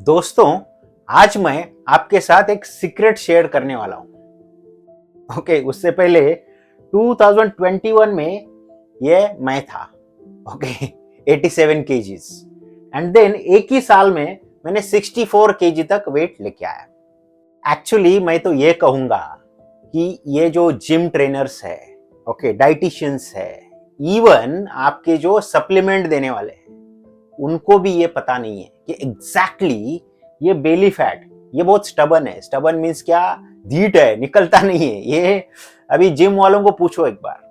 दोस्तों, आज मैं आपके साथ एक सीक्रेट शेयर करने वाला हूं। ओके, उससे पहले 2021 में ये मैं था। ओके, 87 केजीज एंड देन एक ही साल में मैंने 64 केजी तक वेट लेके आया। एक्चुअली मैं तो ये कहूंगा कि ये जो जिम ट्रेनर्स है, ओके, डाइटिशियंस है, इवन आपके जो सप्लीमेंट देने वाले हैं, उनको भी ये पता नहीं है कि एग्जैक्टली ये बेली फैट ये बहुत स्टबन है। स्टबन मीन्स क्या? धीट है, निकलता नहीं है ये। अभी जिम वालों को पूछो एक बार,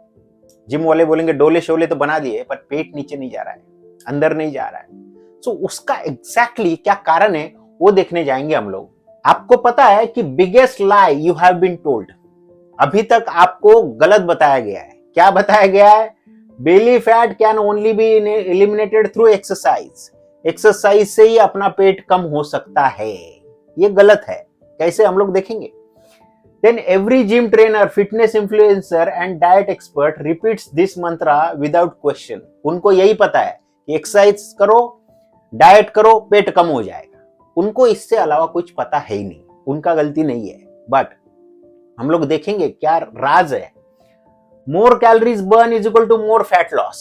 जिम वाले बोलेंगे डोले शोले तो बना दिए पर पेट नीचे नहीं जा रहा है, अंदर नहीं जा रहा है। सो उसका एग्जैक्टली क्या कारण है वो देखने जाएंगे हम लोग। आपको पता है कि biggest lie you have been told, अभी तक आपको गलत बताया गया है। क्या बताया गया है? Belly fat can only be eliminated through exercise. Exercise से ही अपना पेट कम हो सकता है। ये गलत है। कैसे, हम लोग देखेंगे। Then every gym trainer, fitness influencer and diet expert repeats this mantra without question. उनको यही पता है कि एक्सरसाइज करो, डाइट करो, पेट कम हो जाएगा। उनको इससे अलावा कुछ पता है ही नहीं। उनका गलती नहीं है, बट हम लोग देखेंगे क्या राज है। More calories burn is equal to more fat loss.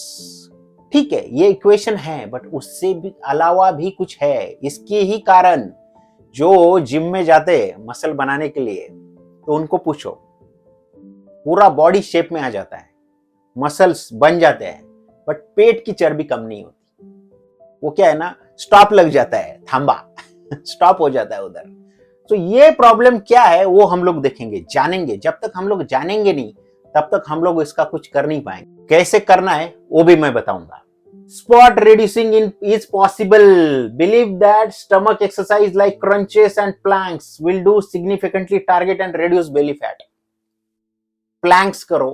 ठीक है, ये इक्वेशन है, बट उससे भी अलावा भी कुछ है। इसके ही कारण जो जिम में जाते हैं मसल बनाने के लिए, तो उनको पूछो, पूरा बॉडी शेप में आ जाता है, मसल्स बन जाते हैं, बट पेट की चर्बी कम नहीं होती। वो क्या है ना, स्टॉप लग जाता है, थांबा स्टॉप हो जाता है उधर। तो ये प्रॉब्लम क्या है वो हम लोग देखेंगे, जानेंगे। जब तक हम लोग जानेंगे नहीं तब तक हम लोग इसका कुछ कर नहीं पाएंगे। कैसे करना है वो भी मैं बताऊंगा। Spot reducing is possible. Believe that stomach exercise like crunches and planks will do significantly target and reduce belly fat. Planks करो,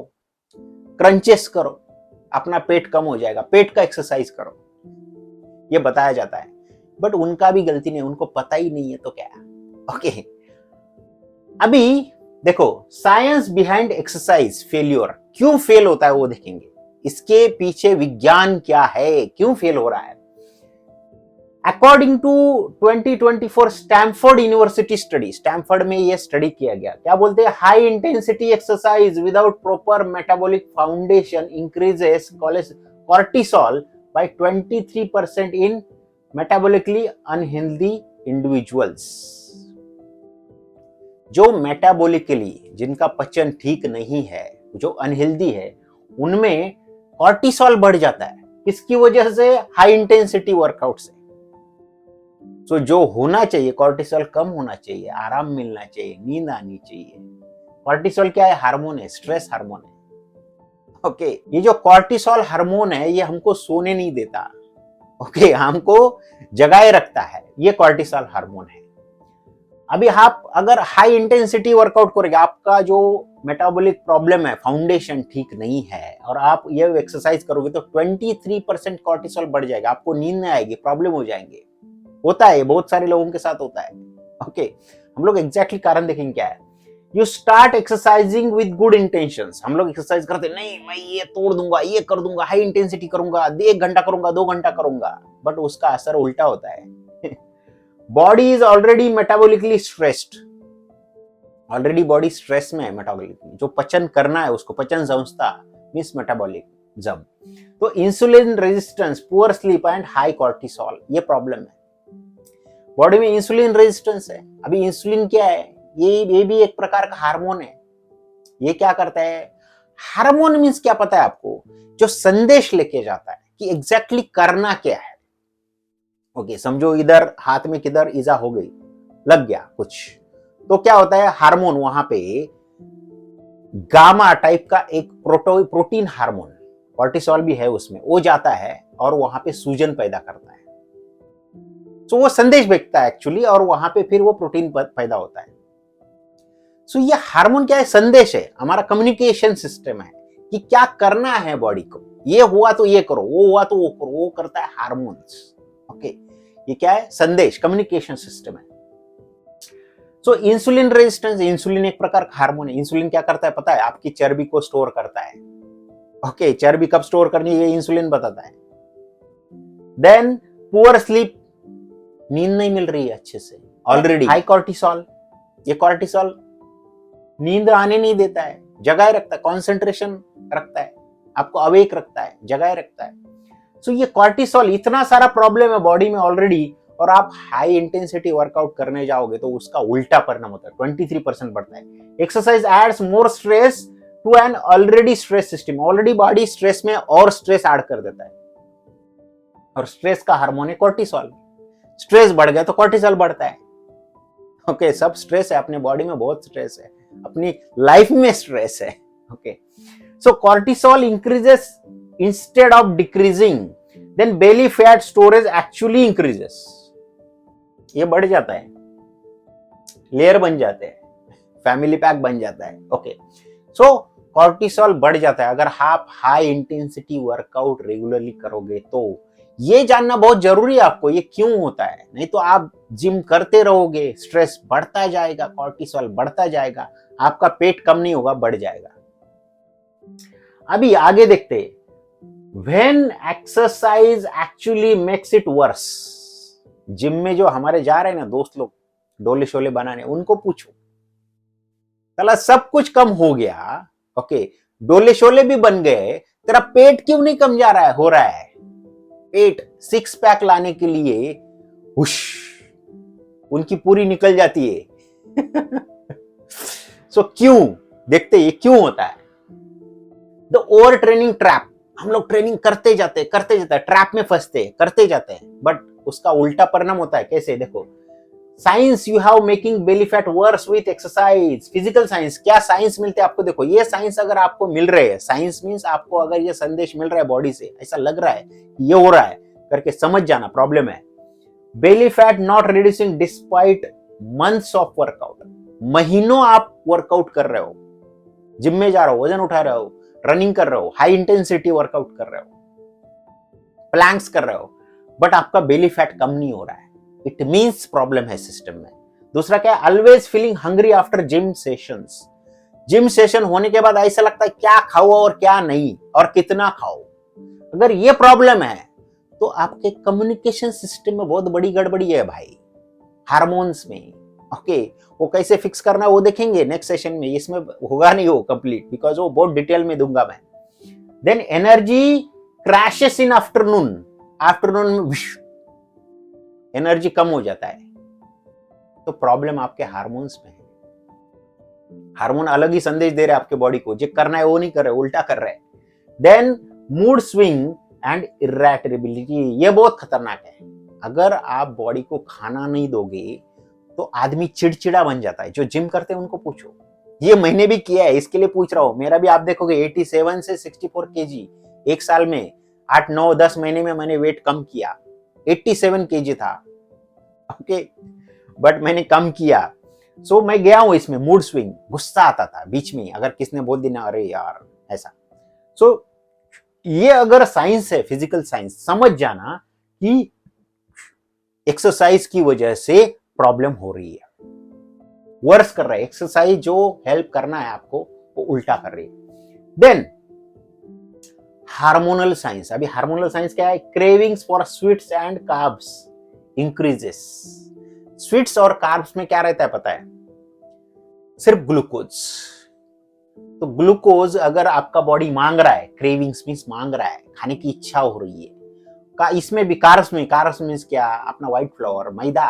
क्रंचेस करो, अपना पेट कम हो जाएगा। पेट का एक्सरसाइज करो, ये बताया जाता है। बट उनका भी गलती नहीं, उनको पता ही नहीं है तो क्या। ओके, अभी देखो, साइंस बिहाइंड एक्सरसाइज फेल्योर, क्यों फेल होता है वो देखेंगे। इसके पीछे विज्ञान क्या है, क्यों फेल हो रहा है। According to 2024 Stanford University study, Stanford में ये स्टडी किया गया, क्या बोलते हैं, high intensity exercise without proper metabolic foundation increases cortisol by 23% in metabolically unhealthy individuals. जो मेटाबॉलिकली, जिनका पचन ठीक नहीं है, जो अनहेल्दी है, उनमें कॉर्टिसोल बढ़ जाता है। किसकी वजह से? हाई इंटेंसिटी वर्कआउट से। तो जो होना चाहिए, कॉर्टिसोल कम होना चाहिए, आराम मिलना चाहिए, नींद आनी चाहिए। कॉर्टिसोल क्या है? हार्मोन है, स्ट्रेस हार्मोन है। ओके, ये जो कॉर्टिसोल हार्मोन है ये हमको सोने नहीं देता। ओके, हमको जगाए रखता है, ये कॉर्टिसोल हार्मोन है। अभी आप अगर हाई इंटेंसिटी वर्कआउट करोगे, आपका जो मेटाबॉलिक प्रॉब्लम है, फाउंडेशन ठीक नहीं है, और आप ये एक्सरसाइज करोगे तो 23% कॉर्टिसोल बढ़ जाएगा। आपको नींद नहीं आएगी, प्रॉब्लम हो जाएंगे। होता है, बहुत सारे लोगों के साथ होता है। ओके, हम लोग एग्जैक्टली कारण देखेंगे क्या है। You start exercising with good intentions. हम लोग एक्सरसाइज करते, नहीं मैं ये तोड़ दूंगा, ये कर दूंगा, हाई इंटेंसिटी करूंगा, 1 घंटा करूंगा, 2 घंटा करूंगा, बट उसका असर उल्टा होता है। Body is already metabolically stressed, already body stress में है मेटाबॉलिकली। जो पचन करना है उसको, पचन संस्था मींस मेटाबॉलिज्म। तो insulin resistance, poor sleep and high cortisol, ये प्रॉब्लम है। बॉडी में इंसुलिन रेजिस्टेंस है। अभी इंसुलिन क्या है? ये भी एक प्रकार का हार्मोन है। ये क्या करता है? हार्मोन मींस क्या पता है आपको? जो संदेश लेके जाता है कि एग्जैक्टली करना क्या है। ओके, समझो इधर हाथ में किधर इजा हो गई, लग गया कुछ, तो क्या होता है, हार्मोन वहां पे गामा टाइप का एक प्रोटीन हार्मोन, कॉर्टिसोल भी है उसमें, वो जाता है और वहां पे सूजन पैदा करता है। तो वो संदेश भेजता है एक्चुअली, और वहां पे फिर वो प्रोटीन पैदा होता है। सो ये हार्मोन क्या है? संदेश है, हमारा कम्युनिकेशन सिस्टम है कि क्या करना है बॉडी को। ये हुआ तो ये करो, वो हुआ तो वो करो, वो करता है हार्मोन्स। ओके, ये क्या है? संदेश, कम्युनिकेशन सिस्टम है। सो इंसुलिन रेजिस्टेंस, इंसुलिन एक प्रकार का हार्मोन है। इंसुलिन क्या करता है पता है? आपकी चर्बी को स्टोर करता है। ओके, चर्बी कब स्टोर करनी है ये इंसुलिन बताता है। देन पुअर स्लीप, नींद नहीं मिल रही है अच्छे से, ऑलरेडी हाई कॉर्टिसोल, ये कॉर्टिसोल नींद आने नहीं देता है, जगाए रखता है, कॉन्सेंट्रेशन रखता है, आपको अवेक रखता है, जगाए रखता है। सो ये कॉर्टिसोल, इतना सारा प्रॉब्लम है बॉडी में ऑलरेडी, और आप हाई इंटेंसिटी वर्कआउट करने जाओगे तो उसका उल्टा परिणाम होता है, 23% बढ़ता है। Exercise adds more stress to an already stress system, already body stress में और स्ट्रेस ऐड कर देता है, और स्ट्रेस का हार्मोन है कॉर्टिसोल। स्ट्रेस बढ़ गया तो कॉर्टिसोल बढ़ता है। ओके, सब स्ट्रेस है, अपने बॉडी में बहुत स्ट्रेस है, अपनी लाइफ में स्ट्रेस है। Okay, so cortisol increases instead of decreasing, then belly fat storage actually increases, ये बढ़ जाता है, लेयर बन जाते हैं, फैमिली पैक बन जाता है। ओके, सो कॉर्टिसोल बढ़ जाता है अगर आप हाई इंटेंसिटी वर्कआउट रेगुलरली करोगे तो। ये जानना बहुत जरूरी है आपको, ये क्यों होता है, नहीं तो आप जिम करते रहोगे, स्ट्रेस बढ़ता जाएगा, कॉर्टिसोल बढ़ता जाएगा, आपका पेट कम नहीं होगा, बढ़ जाएगा। अभी आगे देखते हैं, when exercise actually makes it worse. Gym में जो हमारे जा रहे हैं ना दोस्त लोग डोले शोले बनाने, उनको पूछो, चला सब कुछ कम हो गया, ओके, डोले शोले भी बन गए, तेरा पेट क्यों नहीं कम जा रहा है, हो रहा है। पेट सिक्स पैक लाने के लिए हुश उनकी पूरी निकल जाती है। सो क्यों, देखते ये क्यों होता है। द ओवर ट्रेनिंग ट्रैप, हम लोग ट्रेनिंग करते जाते ट्रैप में फंसते, करते जाते हैं, बट उसका उल्टा परिणाम होता है। कैसे, देखो, science you have making belly fat worse with exercise. Physical science, क्या साइंस मिलते हैं आपको, देखो ये साइंस अगर आपको मिल रहे हैं, साइंस मींस आपको अगर ये संदेश मिल रहा है बॉडी से, ऐसा लग रहा है ये हो रहा है करके समझ जाना प्रॉब्लम है। Belly fat not reducing despite months of workout, महीनों आप वर्कआउट कर रहे हो, जिम में जा रहे हो, वजन उठा रहे हो, रनिंग कर रहे हो, हाई इंटेंसिटी वर्कआउट कर रहे हो, प्लैंक्स कर रहे हो, बट आपका बेली फैट कम नहीं हो रहा है, इट मींस प्रॉब्लम है सिस्टम में। दूसरा क्या है, always feeling hungry after gym sessions. Gym session होने के बाद ऐसा लगता है क्या खाओ और क्या नहीं, और कितना खाओ। अगर ये प्रॉब्लम है तो आपके कम्युनिकेशन सिस्टम में बहुत बड़ी गड़बड़ी है भाई, हार्मोन्स में। ओके, वो कैसे फिक्स करना है वो देखेंगे नेक्स्ट सेशन में, इसमें होगा नहीं वो कंप्लीट, बिकॉज वो बहुत डिटेल में दूंगा मैं। Then energy crashes in afternoon, afternoon में एनर्जी कम हो जाता है, तो प्रॉब्लम आपके हार्मोन्स में है। हार्मोन अलग ही संदेश दे रहे हैं आपके बॉडी को, जो करना है वो नहीं कर रहे, उल्टा कर रहे हैं। Then mood swing and irritability, ये बहुत खतरनाक है। अगर आप बॉडी को खाना नहीं दोगे तो आदमी चिड़चिड़ा बन जाता है। जो जिम करते हैं उनको पूछो, ये मैंने भी किया है, इसके लिए पूछ रहा हूं। मेरा भी आप देखोगे 87 से 64 केजी एक साल में, 8 9 10 महीने में मैंने वेट कम किया। 87 केजी था, ओके, बट मैंने कम किया। सो मैं गया हूं इसमें, मूड स्विंग, गुस्सा आता था बीच में अगर किसने बोल देना अरे यार ऐसा। सो ये अगर साइंस है, फिजिकल साइंस, समझ जाना कि एक्सरसाइज की वजह से प्रॉब्लम हो रही है, वर्स कर रहा है। एक्सरसाइज जो हेल्प करना है आपको वो उल्टा कर रही है। देन हार्मोनल साइंस, अभी हार्मोनल साइंस क्या है, cravings for sweets and carbs increases. Sweets और कार्ब्स में क्या रहता है पता है, सिर्फ ग्लूकोज। तो ग्लूकोज अगर आपका बॉडी मांग रहा है, क्रेविंग्स मींस मांग रहा है, खाने की इच्छा हो रही है, का इसमें भी कार्ब्स में, कार्ब्स मींस क्या, अपना व्हाइट फ्लोर, मैदा,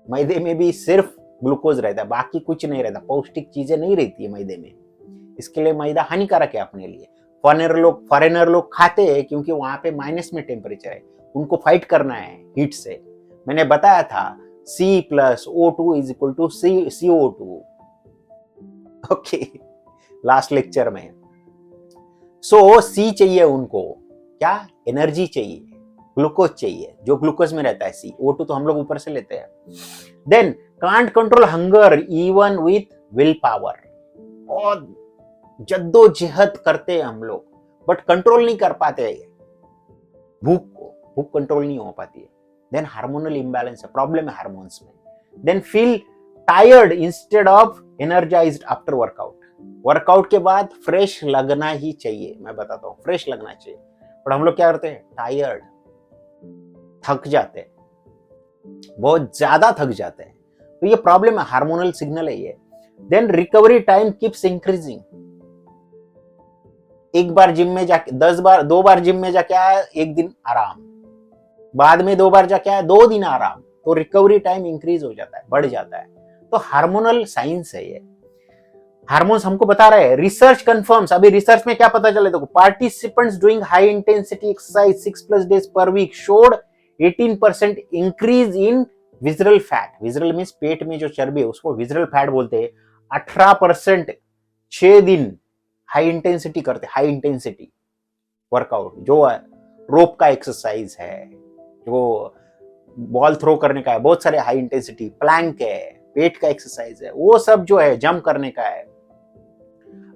मैदे में भी सिर्फ ग्लूकोज रहता है, बाकी कुछ नहीं रहता, पौष्टिक चीजें नहीं रहती है मैदे में। इसके लिए मैदा हानिकारक है अपने लिए। फॉरेनर लोग खाते हैं क्योंकि वहां पे माइनस में टेम्परेचर है, उनको फाइट करना है हीट से। मैंने बताया था C+O2 is equal to CO2, okay, last lecture में। सो C चाहिए उनको, क्या, एनर्जी चाहिए, ग्लूकोज चाहिए, जो ग्लूकोज में रहता है CO2 तो हम लोग ऊपर से लेते हैं। Then can't control hunger even with will power, और जद्दोजहद करते हैं हम लोग बट कंट्रोल नहीं कर पाते भूख को, भूख कंट्रोल नहीं हो पाती है। देन हार्मोनल इंबैलेंस है, प्रॉब्लम है हार्मोन्स में। Then feel tired instead of energized after workout, workout के बाद फ्रेश लगना ही चाहिए, मैं बताता हूँ फ्रेश लगना चाहिए, पर हम लोग क्या करते हैं, टायर्ड, थक जाते हैं। बहुत ज्यादा थक जाते हैं। तो ये प्रॉब्लम है, हार्मोनल सिग्नल है ये। Then recovery time keeps increasing. एक बार जिम में जाके 10 बार, 2 बार जिम में जाके आया, 1 दिन आराम, बाद में 2 बार जाके आया, 2 दिन आराम, तो रिकवरी टाइम इंक्रीज हो जाता है, बढ़ जाता है। तो हार्मोनल साइंस है ये। हार्मोन्स हमको बता रहे हैं, रिसर्च कंफर्म्स। अभी रिसर्च में क्या पता चले, देखो, participants doing high intensity exercise 6+ days per week showed 18% increase in visceral fat. Visceral means पेट में जो चर्बी है उसको विजरल फैट बोलते हैं। 18% 6 दिन हाई इंटेंसिटी करते, हाई इंटेंसिटी वर्कआउट, जो रोप का एक्सरसाइज है, जो बॉल थ्रो करने का है, बहुत सारे हाई इंटेंसिटी, प्लैंक है, पेट का एक्सरसाइज है, वो सब जो है जंप करने का है।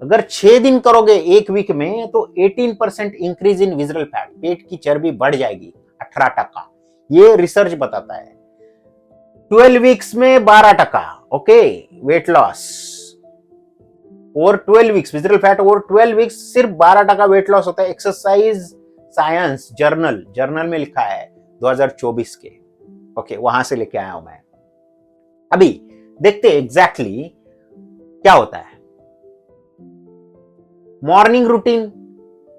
अगर 6 दिन करोगे एक वीक में तो 18% इंक्रीज इन विजरल फैट, पेट की चर्बी बढ़ जाएगी 18%। ये रिसर्च बताता है। 12 वीक्स में 12%, ओके, वेट लॉस और 12 वीक्स विजरल फैट और 12 वीक्स सिर्फ 12% वेट लॉस होता है। एक्सरसाइज साइंस जर्नल में लिखा है 2024 के, ओके, वहां से लेके आया हूं मैं। अभी देखते हैं एग्जैक्टली क्या होता है। मॉर्निंग रूटीन,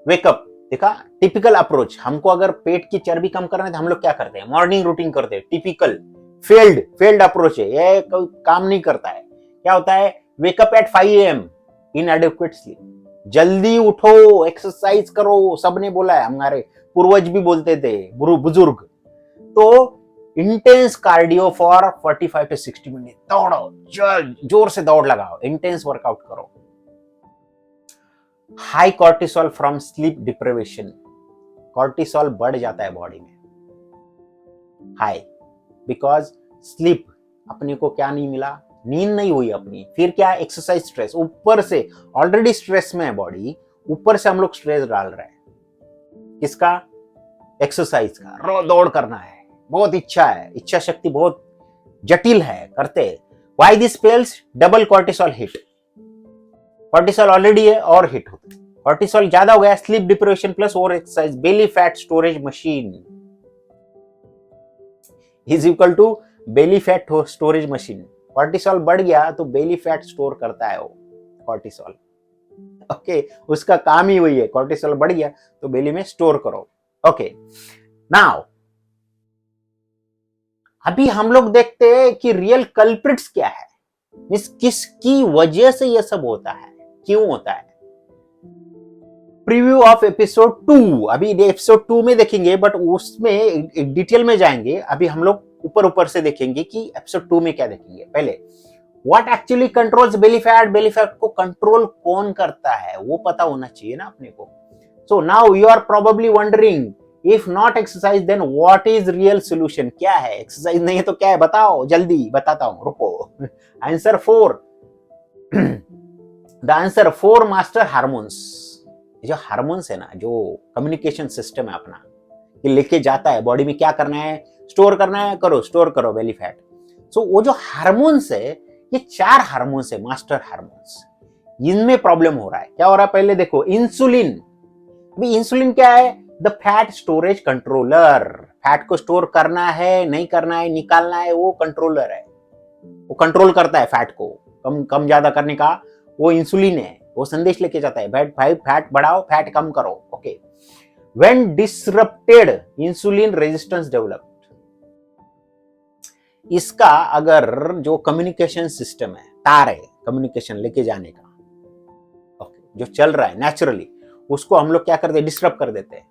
वेकअप, देखा, टिपिकल अप्रोच। हमको अगर पेट की चर्बी कम करना है तो हम लोग क्या करते हैं, मॉर्निंग रूटीन करते हैं। टिपिकल फेल्ड अप्रोच है ये, काम नहीं करता है। क्या होता है, वेकअप एट 5 AM, इनएडिक्वेट स्लीप, जल्दी उठो, एक्सरसाइज करो, सबने बोला है, हमारे पूर्वज भी बोलते थे, बुजुर्ग। तो intense cardio for 45 to 60 minute, दौड़ो, जोर से दौड़ लगाओ, इंटेंस वर्कआउट करो। High cortisol from sleep deprivation, cortisol बढ़ जाता है बॉडी में, हाई, बिकॉज स्लीप, अपने को क्या नहीं मिला, नींद नहीं हुई अपनी, फिर क्या, एक्सरसाइज स्ट्रेस, ऊपर से ऑलरेडी स्ट्रेस में है बॉडी, ऊपर से हम लोग स्ट्रेस डाल रहे हैं। किसका, एक्सरसाइज का, रो दौड़ करना है, बहुत इच्छा है, इच्छा शक्ति बहुत जटिल है, करते। Why this fails, double cortisol hit, cortisol already है और हिट होता है, कॉर्टिसोल ज्यादा हो गया, स्लीप डिप्रिवेशन प्लस और exercise, belly fat storage machine is equal to belly fat storage machine. Cortisol बढ़ गया तो बेली फैट स्टोर करता है वो कॉर्टिसोल, ओके, उसका काम ही वही है। कॉर्टिसोल बढ़ गया तो बेली में स्टोर करो, ओके। नाउ अभी हम लोग देखते हैं कि रियल कल्प्रिट्स क्या है, किसकी वजह से यह सब होता है, क्यों होता है। प्रीव्यू ऑफ एपिसोड 2, अभी एपिसोड 2 में देखेंगे, बट उसमें डिटेल में जाएंगे। अभी हम लोग ऊपर से देखेंगे कि एपिसोड 2 में क्या देखेंगे। पहले what actually controls belly fat को कंट्रोल कौन करता है वो पता होना चाहिए ना अपने को। So now you are probably wondering, if not exercise then what is real solution, क्या है, एक्सरसाइज नहीं है तो क्या है, बताओ, जल्दी बताता हूं, रुको। Answer 4, the answer 4 master hormones. जो हार्मोन्स है ना, जो कम्युनिकेशन सिस्टम है अपना, ये लेके जाता है बॉडी में, क्या करना है, स्टोर करना है, करो, स्टोर करो बेली फैट। सो वो जो हार्मोन्स है, ये 4 हार्मोन्स है, मास्टर हार्मोन्स। इनमें प्रॉब्लम हो रहा है। क्या हो रहा है, पहले देखो, इंसुलिन। अभी इंसुलिन क्या है, the fat storage controller. Fat को स्टोर करना है, नहीं करना है, निकालना है, वो कंट्रोलर है, वो कंट्रोल करता है फैट को कम ज्यादा करने का, वो इंसुलिन है, वो संदेश लेके जाता है, भाई फैट बढ़ाओ, फैट कम करो, okay. When disrupted insulin resistance developed, इसका अगर जो कम्युनिकेशन सिस्टम है, तार है कम्युनिकेशन लेके जाने का, ओके, जो चल रहा है नेचुरली, उसको हम लोग क्या करते हैं, डिस्टर्ब कर देते हैं।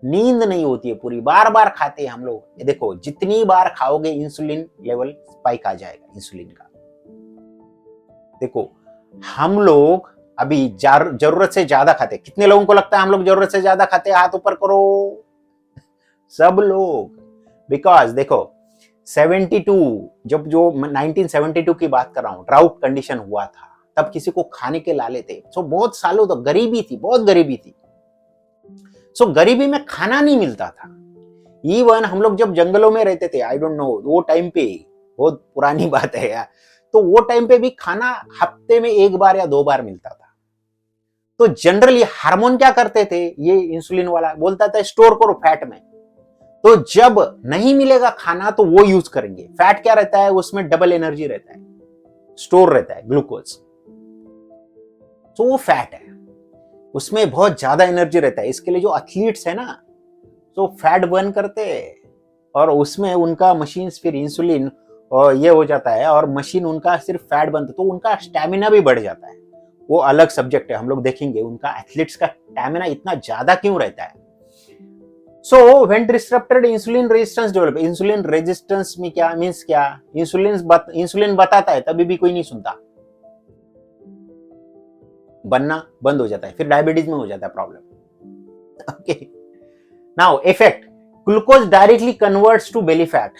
नींद नहीं होती है पूरी, बार बार खाते हैं हम लोग, ये देखो, जितनी बार खाओगे इंसुलिन लेवल स्पाइक आ जाएगा, इंसुलिन का। देखो, हम लोग अभी जरूरत से ज्यादा खाते, कितने लोगों को लगता है हम लोग जरूरत से ज्यादा खाते, हाथ ऊपर करो, सब लोग। बिकॉज देखो, 72, जब जो 1972 की बात कर रहा हूं, ड्राउट कंडीशन हुआ था, तब किसी को खाने के लाले थे। सो बहुत सालों तक गरीबी थी, बहुत गरीबी थी। सो गरीबी में खाना नहीं मिलता था। इवन हम लोग जब जंगलों में रहते थे, आई डोंट नो, वो टाइम पे, बहुत पुरानी बात है यार, तो वो टाइम पे भी खाना हफ्ते में 1 बार या 2 बार मिलता था। तो जनरली हार्मोन क्या करते थे, ये इंसुलिन वाला बोलता था स्टोर करो फैट में, तो जब नहीं मिलेगा खाना तो वो यूज करेंगे। फैट क्या रहता है, उसमें डबल एनर्जी रहता है, स्टोर रहता है ग्लूकोज, तो वो फैट है, उसमें बहुत ज्यादा एनर्जी रहता है। इसके लिए जो एथलीट्स है ना, तो फैट बर्न करते हैं और उसमें उनका मशीन फिर इंसुलिन और ये हो जाता है और मशीन उनका सिर्फ फैट बनता है, तो उनका स्टैमिना भी बढ़ जाता है। वो अलग सब्जेक्ट है, हम लोग देखेंगे उनका एथलीट्स का स्टैमिना इतना ज्यादा क्यों रहता है। So when disrupted insulin resistance develop, insulin resistance में क्या मींस क्या, इंसुलिन बताता है तभी भी कोई नहीं सुनता, बनना बंद हो जाता है, फिर डायबिटीज में हो जाता है problem. Okay, now effect, glucose directly converts to belly fat.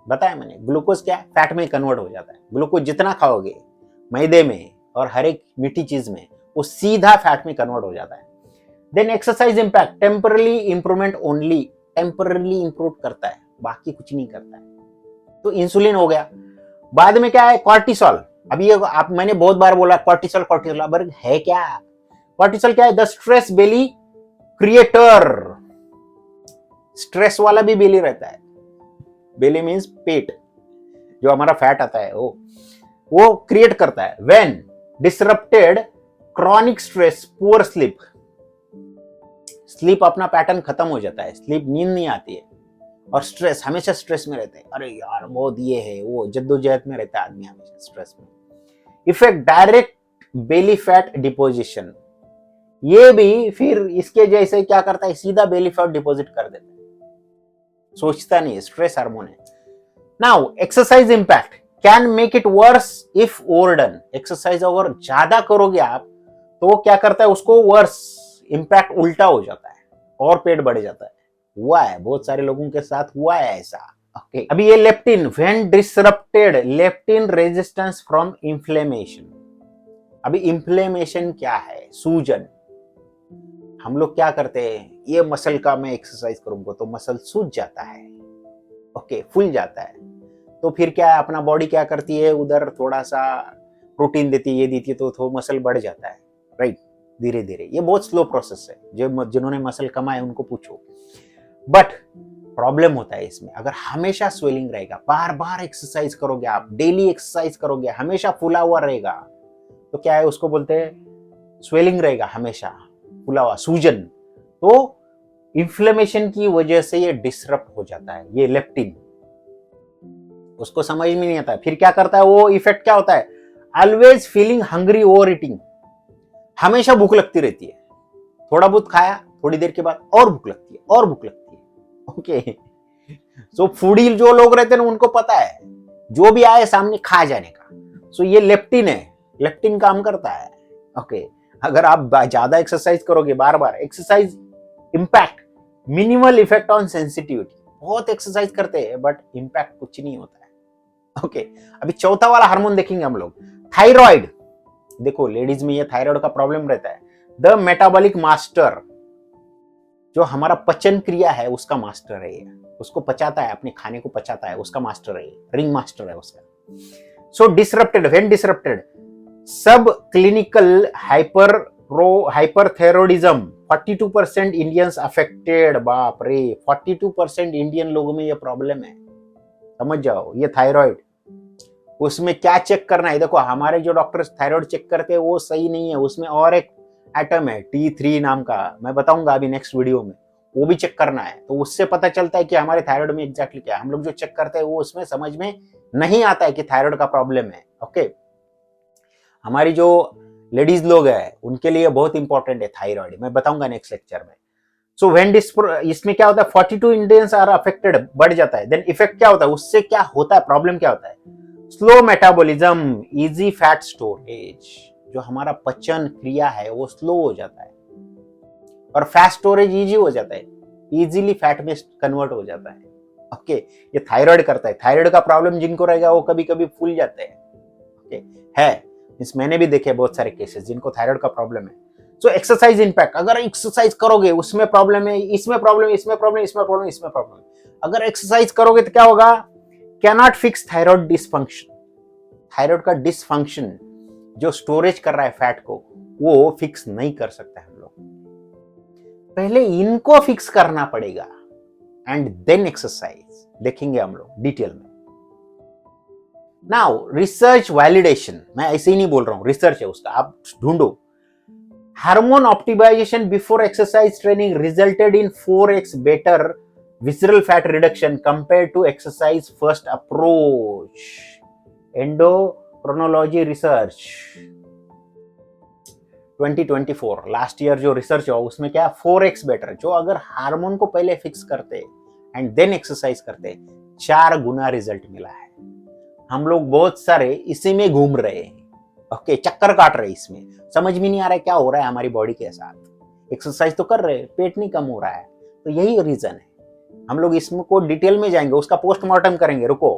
बताया मैंने, ग्लूकोज क्या है, फैट में कन्वर्ट हो जाता है। ग्लूकोज जितना खाओगे मैदे में और हर एक मीठी चीज में, वो सीधा फैट में कन्वर्ट हो जाता है। Then exercise impact, temporary improvement only, temporary improve करता है, बाकी कुछ नहीं करता है। तो इंसुलिन हो गया। बाद में क्या है, कॉर्टिसोल। अभी ये आप, मैंने बहुत बार बोला कॉर्टिसोल कॉर्टिसोल, अब है क्या कॉर्टिसोल, क्या है, the stress belly creator. Stress वाला भी बेली रहता है, बेली मींस पेट, जो हमारा फैट आता है वो क्रिएट करता है। When disrupted chronic stress, poor sleep, sleep अपना पैटर्न खत्म हो जाता है, स्लीप नींद नहीं आती है, और स्ट्रेस, हमेशा स्ट्रेस में रहते हैं, अरे यार बहुत ये है वो, जद्दोजहद में रहता है आदमी, हमेशा स्ट्रेस में। Effect direct belly fat deposition, ये भी फिर इसके जैसे क्या करता है, सीधा बेली फैट डिपॉजिट कर देता है, सोचता नहीं, स्ट्रेस हार्मोन है। Now exercise impact, can make it worse if overdone. Exercise अगर ज्यादा करोगे आप तो क्या करता है, उसको वर्स, इंपैक्ट उल्टा हो जाता है और पेट बढ़ जाता है। हुआ है, बहुत सारे लोगों के साथ हुआ है ऐसा। ओके, अभी ये leptin, when disrupted leptin resistance from inflammation. अभी इंफ्लेमेशन क्या है, सूजन। हम लोग क्या करते हैं, ये मसल का मैं एक्सरसाइज करूंगा तो मसल सूज जाता है, ओके, फूल जाता है, तो फिर क्या है, अपना बॉडी क्या करती है, उधर थोड़ा सा प्रोटीन देती है, ये देती है, तो मसल बढ़ जाता है, राइट, धीरे धीरे। ये बहुत स्लो प्रोसेस है, जो जिन्होंने मसल कमाए उनको पूछो। बट प्रॉब्लम होता है इसमें, अगर हमेशा स्वेलिंग रहेगा, बार बार एक्सरसाइज करोगे आप, डेली एक्सरसाइज करोगे, हमेशा फूला हुआ रहेगा, तो क्या है, उसको बोलते हैं स्वेलिंग रहेगा, हमेशा फूला हुआ, सूजन। तो इन्फ्लेमेशन की वजह से ये डिसरप्ट हो जाता है, ये लेप्टिन, उसको समझ में नहीं आता है। फिर क्या करता है वो, इफेक्ट क्या होता है, always feeling hungry, over eating, हमेशा भूख लगती रहती है, थोड़ा बहुत खाया, थोड़ी देर के बाद और भूख लगती है, और भूख लगती है। ओके, सो फूडी जो लोग रहते हैं उनको पता है, जो भी आए सामने खा जाने का। सो ये लेप्टिन है, लेप्टिन काम करता है। ओके, अगर आप ज्यादा एक्सरसाइज करोगे, बार बार exercise impact, minimal effect on sensitivity, बहुत एक्सरसाइज करते हैं बट इंपैक्ट कुछ नहीं होता है। ओके, अभी चौथा वाला हार्मोन देखेंगे हम लोग, थायराइड। देखो लेडीज में ये थायराइड का प्रॉब्लम रहता है। द मेटाबॉलिक मास्टर, जो हमारा पचन क्रिया है उसका मास्टर है ये, उसको पचाता है, अपने खाने को पचाता है, उसका मास्टर है, रिंग मास्टर है उसका। सो डिसरप्टेड, व्हेन डिसरप्टेड, सब क्लिनिकल हाइपरथायरॉइडिज्म, 42% इंडियंस अफेक्टेड। बाप रे, 42% इंडियन लोगों में ये प्रॉब्लम है, समझ जाओ। ये थायराइड, उसमें क्या चेक करना है, देखो हमारे जो डॉक्टर्स थायराइड चेक करते हैं वो सही नहीं है, उसमें और एक एटम है T3 नाम का, मैं बताऊंगा अभी नेक्स्ट वीडियो में, वो भी चेक करना है, तो उससे पता चलता है कि हमारे थायराइड में एग्जैक्टली क्या है। हम लोग जो चेक करते हैं वो उसमें समझ में नहीं आता है कि थायराइड का प्रॉब्लम है। ओके, हमारी जो लेडीज लोग हैं उनके लिए बहुत इंपॉर्टेंट है थायराइड, मैं बताऊंगा नेक्स्ट लेक्चर में। सो व्हेन इसमें क्या होता है, 42 इंडियंस आर अफेक्टेड, बढ़ जाता है। देन इफेक्ट क्या होता है, उससे क्या होता है, प्रॉब्लम क्या होता है, slow metabolism, easy fat storage, जो हमारा पचन क्रिया है वो स्लो हो जाता है, और फैट स्टोरेज इजी हो जाता है, इजीली फैट में कन्वर्ट हो जाता है। ओके, ये थायराइड करता है। थायराइड का प्रॉब्लम जिनको रहेगा वो कभी कभी फूल जाते हैं। ओके, है, इस मैंने भी देखे बहुत सारे केसेस जिनको थायराइड का प्रॉब्लम है। सो एक्सरसाइज इंपैक्ट, अगर एक्सरसाइज करोगे उसमें प्रॉब्लम है, इसमें प्रॉब्लम, इसमें प्रॉब्लम, इसमें प्रॉब्लम, इसमें प्रॉब्लम, अगर एक्सरसाइज करोगे तो क्या होगा, cannot fix thyroid dysfunction. Thyroid का डिसफंक्शन जो स्टोरेज कर रहा है फैट को, वो फिक्स नहीं कर सकता हम लोग, पहले इनको फिक्स करना पड़ेगा, एंड देन एक्सरसाइज, देखेंगे हम लोग डिटेल में। नाउ रिसर्च वैलिडेशन, मैं ऐसे ही नहीं बोल रहा हूं, रिसर्च है उसका, आप ढूंढो। Hormone optimization before exercise training resulted in 4x better visceral fat reduction compared to exercise first approach. Endocrinology research 2024 last year जो रिसर्च हुआ उसमें क्या 4x बेटर, जो अगर हार्मोन को पहले फिक्स करते एंड देन एक्सरसाइज करते 4 गुना रिजल्ट मिला है। हम लोग बहुत सारे इसी में घूम रहे हैं, ओके, चक्कर काट रहे हैं इसमें, समझ में नहीं आ रहा है क्या हो रहा है हमारी बॉडी के साथ। एक्सरसाइज तो कर रहे हैं, पेट नहीं कम हो रहा है, तो यही रीजन है। हम लोग इसमें को डिटेल में जाएंगे, उसका पोस्टमार्टम करेंगे, रुको